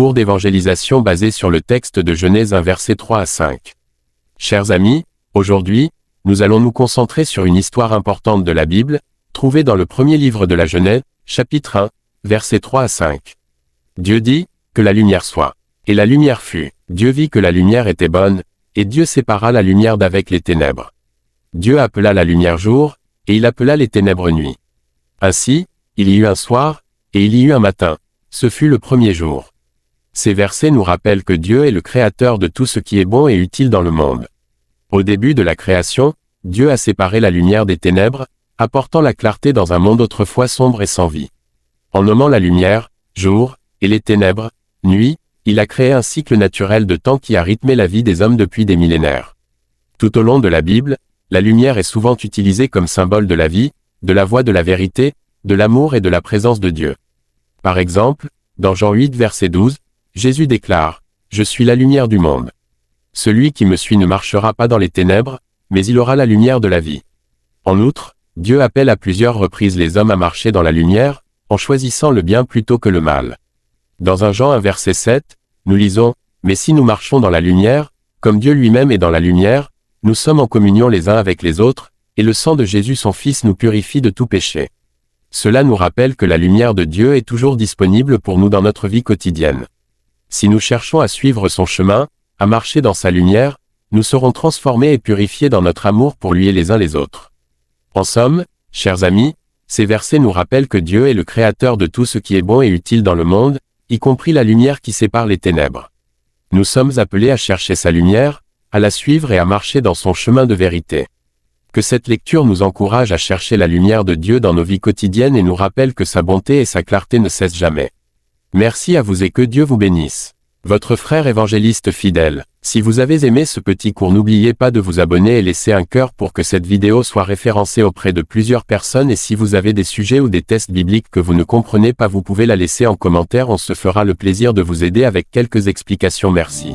cours d'évangélisation basé sur le texte de Genèse 1 versets 3 à 5. Chers amis, aujourd'hui, nous allons nous concentrer sur une histoire importante de la Bible, trouvée dans le premier livre de la Genèse, chapitre 1, versets 3 à 5. Dieu dit, que la lumière soit. Et la lumière fut. Dieu vit que la lumière était bonne, et Dieu sépara la lumière d'avec les ténèbres. Dieu appela la lumière jour, et il appela les ténèbres nuit. Ainsi, il y eut un soir, et il y eut un matin. Ce fut le premier jour. Ces versets nous rappellent que Dieu est le créateur de tout ce qui est bon et utile dans le monde. Au début de la création, Dieu a séparé la lumière des ténèbres, apportant la clarté dans un monde autrefois sombre et sans vie. En nommant la lumière, jour, et les ténèbres, nuit, il a créé un cycle naturel de temps qui a rythmé la vie des hommes depuis des millénaires. Tout au long de la Bible, la lumière est souvent utilisée comme symbole de la vie, de la voie de la vérité, de l'amour et de la présence de Dieu. Par exemple, dans Jean 8 verset 12, Jésus déclare « Je suis la lumière du monde. Celui qui me suit ne marchera pas dans les ténèbres, mais il aura la lumière de la vie. » En outre, Dieu appelle à plusieurs reprises les hommes à marcher dans la lumière, en choisissant le bien plutôt que le mal. Dans 1 Jean 1 verset 7, nous lisons « Mais si nous marchons dans la lumière, comme Dieu lui-même est dans la lumière, nous sommes en communion les uns avec les autres, et le sang de Jésus son Fils nous purifie de tout péché. » Cela nous rappelle que la lumière de Dieu est toujours disponible pour nous dans notre vie quotidienne. Si nous cherchons à suivre son chemin, à marcher dans sa lumière, nous serons transformés et purifiés dans notre amour pour lui et les uns les autres. En somme, chers amis, ces versets nous rappellent que Dieu est le créateur de tout ce qui est bon et utile dans le monde, y compris la lumière qui sépare les ténèbres. Nous sommes appelés à chercher sa lumière, à la suivre et à marcher dans son chemin de vérité. Que cette lecture nous encourage à chercher la lumière de Dieu dans nos vies quotidiennes et nous rappelle que sa bonté et sa clarté ne cessent jamais. Merci à vous et que Dieu vous bénisse. Votre frère évangéliste fidèle. Si vous avez aimé ce petit cours, n'oubliez pas de vous abonner et laisser un cœur pour que cette vidéo soit référencée auprès de plusieurs personnes, et si vous avez des sujets ou des tests bibliques que vous ne comprenez pas, vous pouvez la laisser en commentaire, on se fera le plaisir de vous aider avec quelques explications. Merci.